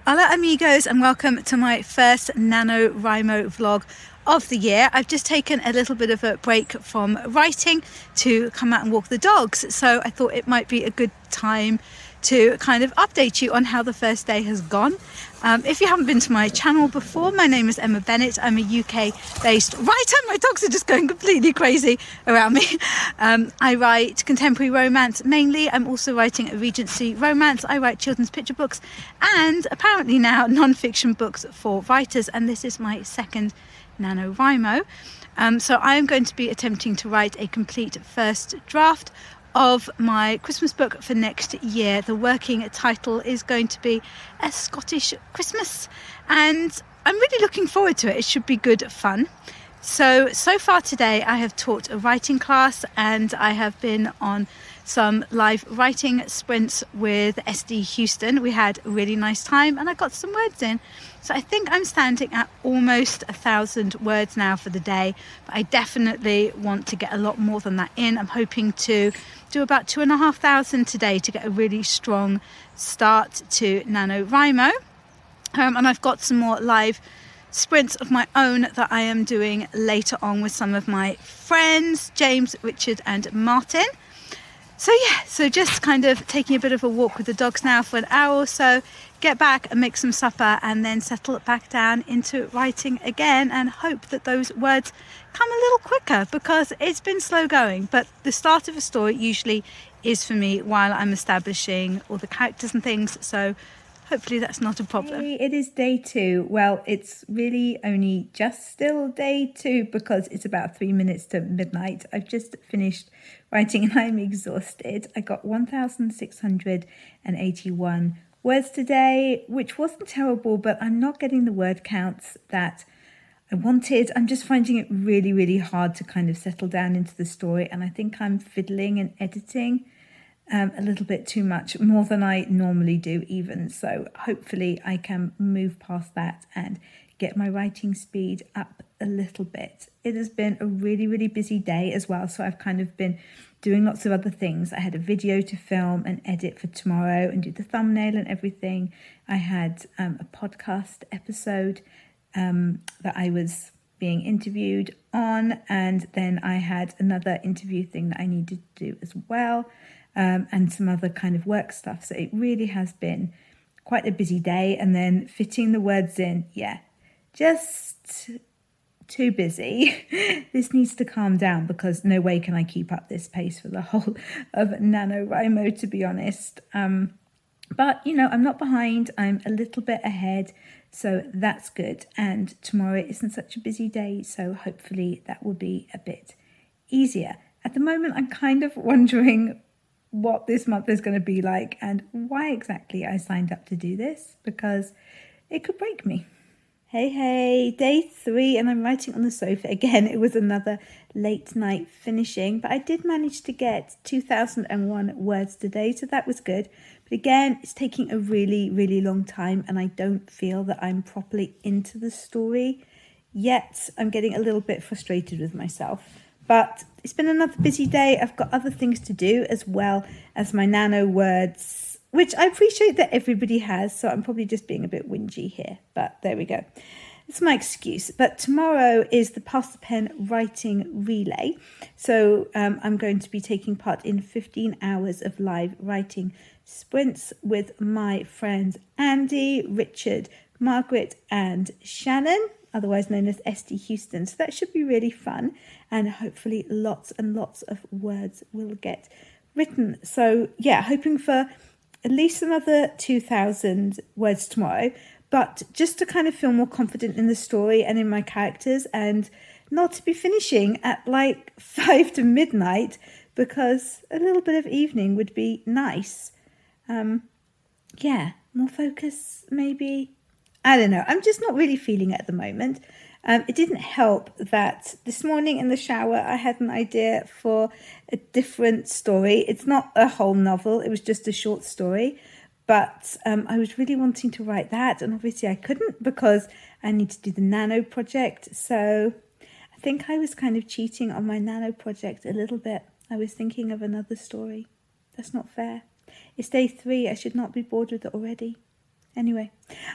Hola amigos, and welcome to my first NaNoWriMo vlog of the year. I've just taken a little bit of a break from writing to come out and walk the dogs, so I thought it might be a good time to kind of update you on how the first day has gone. If you haven't been to my channel before, my name is Emma Bennet. I'm a UK-based writer. My dogs are just going completely crazy around me. I write contemporary romance mainly. I'm also writing a Regency romance. I write children's picture books and apparently now non-fiction books for writers, and this is my second NaNoWriMo. So I am going to be attempting to write a complete first draft of my Christmas book for next year. The working title is going to be A Scottish Christmas, and I'm really looking forward to it. It should be good fun. So far today I have taught a writing class, and I have been on some live writing sprints with SD Houston. We had a really nice time and I got some words in. So I think I'm standing at almost 1,000 words now for the day, but I definitely want to get a lot more than that in. I'm hoping to do about 2,500 today to get a really strong start to NaNoWriMo. And I've got some more live sprints of my own that I am doing later on with some of my friends, James, Richard and Martin. So just kind of taking a bit of a walk with the dogs now for an hour or so, get back and make some supper, and then settle back down into writing again and hope that those words come a little quicker, because it's been slow going. But the start of a story usually is for me while I'm establishing all the characters and things, so hopefully that's not a problem. Hey, it is day 2. Well, it's really only just still day 2 because it's about 3 minutes to midnight. I've just finished writing and I'm exhausted. I got 1,681 words today, which wasn't terrible, but I'm not getting the word counts that I wanted. I'm just finding it really, really hard to kind of settle down into the story, and I think I'm fiddling and editing a little bit too much, more than I normally do even. So hopefully I can move past that and get my writing speed up a little bit. It has been a really, really busy day as well, so I've kind of been doing lots of other things. I had a video to film and edit for tomorrow and do the thumbnail and everything. I had a podcast episode that I was being interviewed on, and then I had another interview thing that I needed to do as well. And some other kind of work stuff. So it really has been quite a busy day. And then fitting the words in, just too busy. This needs to calm down, because no way can I keep up this pace for the whole of NaNoWriMo, to be honest. But, I'm not behind. I'm a little bit ahead. So that's good. And tomorrow isn't such a busy day, so hopefully that will be a bit easier. At the moment, I'm kind of wondering what this month is going to be like and why exactly I signed up to do this, because it could break me. Hey, day 3, and I'm writing on the sofa again. It was another late night finishing, but I did manage to get 2,001 words today, so that was good. But again, it's taking a really, really long time, and I don't feel that I'm properly into the story yet. I'm getting a little bit frustrated with myself. But it's been another busy day. I've got other things to do, as well as my nano words, which I appreciate that everybody has. So I'm probably just being a bit whingy here, but there we go. It's my excuse. But tomorrow is the Pass the Pen writing relay. So I'm going to be taking part in 15 hours of live writing sprints with my friends Andy, Richard, Margaret and Shannon, otherwise known as SD Houston. So that should be really fun, and hopefully lots and lots of words will get written. So hoping for at least another 2,000 words tomorrow, but just to kind of feel more confident in the story and in my characters, and not to be finishing at like 5 to midnight, because a little bit of evening would be nice. More focus maybe. I don't know. I'm just not really feeling it at the moment. It didn't help that this morning in the shower I had an idea for a different story. It's not a whole novel. It was just a short story. But I was really wanting to write that. And obviously I couldn't, because I need to do the Nano project. So I think I was kind of cheating on my Nano project a little bit. I was thinking of another story. That's not fair. It's day 3. I should not be bored with it already. Anyway,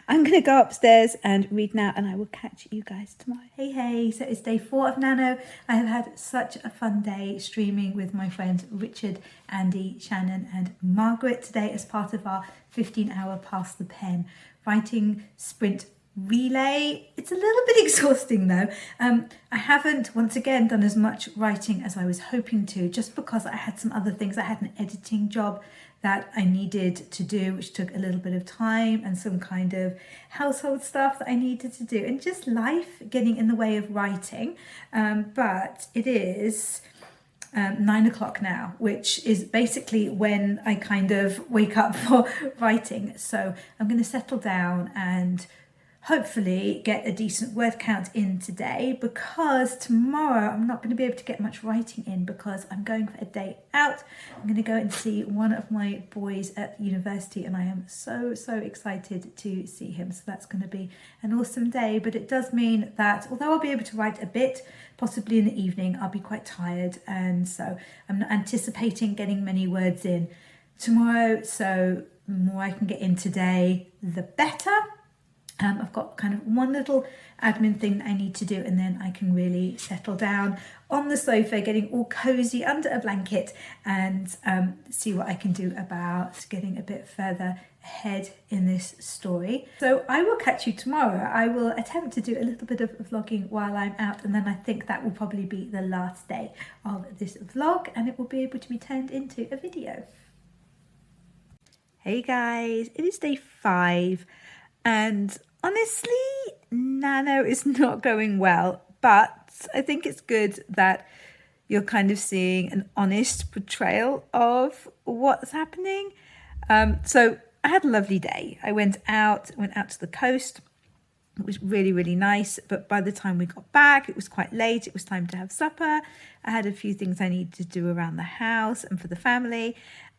I'm going to go upstairs and read now, and I will catch you guys tomorrow. Hey, so it's day 4 of Nano. I have had such a fun day streaming with my friends Richard, Andy, Shannon and Margaret today as part of our 15-hour Pass the Pen writing sprint relay. It's a little bit exhausting though. I haven't once again done as much writing as I was hoping to, just because I had some other things. I had an editing job that I needed to do, which took a little bit of time, and some kind of household stuff that I needed to do, and just life getting in the way of writing. But it is 9 o'clock now, which is basically when I kind of wake up for writing. So I'm going to settle down and hopefully get a decent word count in today, because tomorrow I'm not going to be able to get much writing in because I'm going for a day out. I'm going to go and see one of my boys at university, and I am so excited to see him. So that's going to be an awesome day. But it does mean that although I'll be able to write a bit, possibly in the evening, I'll be quite tired, and so I'm not anticipating getting many words in tomorrow. So the more I can get in today, the better. I've got kind of one little admin thing that I need to do, and then I can really settle down on the sofa, getting all cozy under a blanket, and see what I can do about getting a bit further ahead in this story. So I will catch you tomorrow. I will attempt to do a little bit of vlogging while I'm out, and then I think that will probably be the last day of this vlog, and it will be able to be turned into a video. Hey guys, it is day 5, and honestly, Nano is not going well, but I think it's good that you're kind of seeing an honest portrayal of what's happening. So I had a lovely day. I went out to the coast. It was really nice, but by the time we got back, it was quite late. It was time to have supper. I had a few things I needed to do around the house and for the family.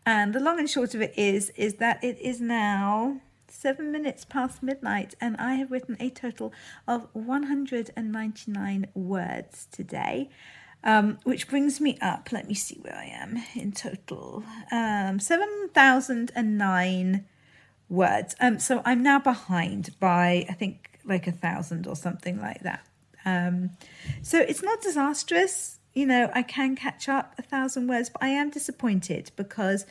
And the long and short of it is that it is now 7 minutes past midnight, and I have written a total of 199 words today, which brings me up, let me see where I am in total, 7,009 words. So I'm now behind by, I think, like 1,000 or something like that. So it's not disastrous, you know, I can catch up 1,000 words, but I am disappointed because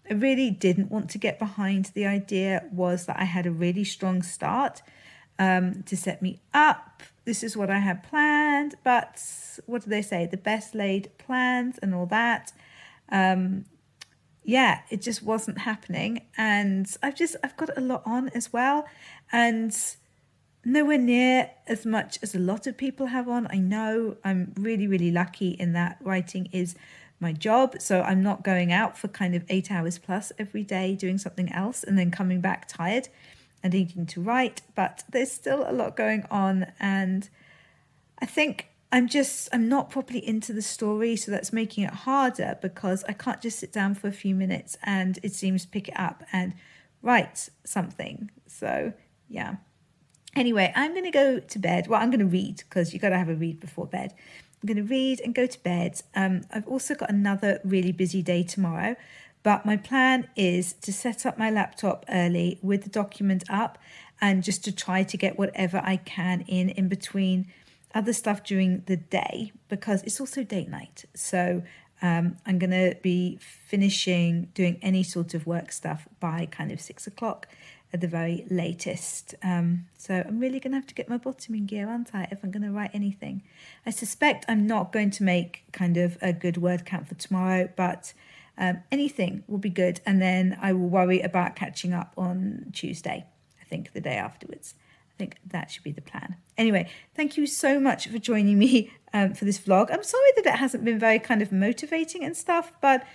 I really didn't want to get behind. The idea was that I had a really strong start to set me up. This is what I had planned, but what do they say? The best laid plans and all that. Yeah, it just wasn't happening. And I've got a lot on as well. And nowhere near as much as a lot of people have on. I know I'm really lucky in that writing is my job, so I'm not going out for kind of 8 hours plus every day doing something else and then coming back tired and needing to write, but there's still a lot going on, and I think I'm not properly into the story, so that's making it harder because I can't just sit down for a few minutes and it seems pick it up and write something. So yeah, anyway, I'm going to go to bed. Well, I'm going to read because you got to have a read before bed. I'm going to read and go to bed. I've also got another really busy day tomorrow, but my plan is to set up my laptop early with the document up and just to try to get whatever I can in between other stuff during the day, because it's also date night. So I'm going to be finishing doing any sort of work stuff by kind of 6 o'clock at the very latest. So I'm really going to have to get my bottom in gear, aren't I, if I'm going to write anything. I suspect I'm not going to make kind of a good word count for tomorrow, but anything will be good. And then I will worry about catching up on Tuesday, I think the day afterwards. I think that should be the plan. Anyway, thank you so much for joining me for this vlog. I'm sorry that it hasn't been very kind of motivating and stuff, but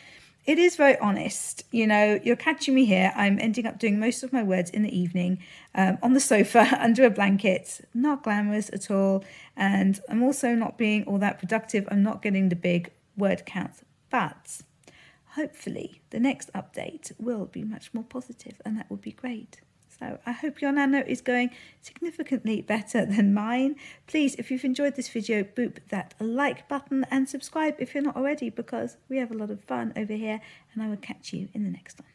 it is very honest. You know, you're catching me here. I'm ending up doing most of my words in the evening on the sofa under a blanket. Not glamorous at all. And I'm also not being all that productive. I'm not getting the big word counts. But hopefully the next update will be much more positive, and that would be great. So I hope your Nano is going significantly better than mine. Please, if you've enjoyed this video, boop that like button and subscribe if you're not already, because we have a lot of fun over here, and I will catch you in the next one.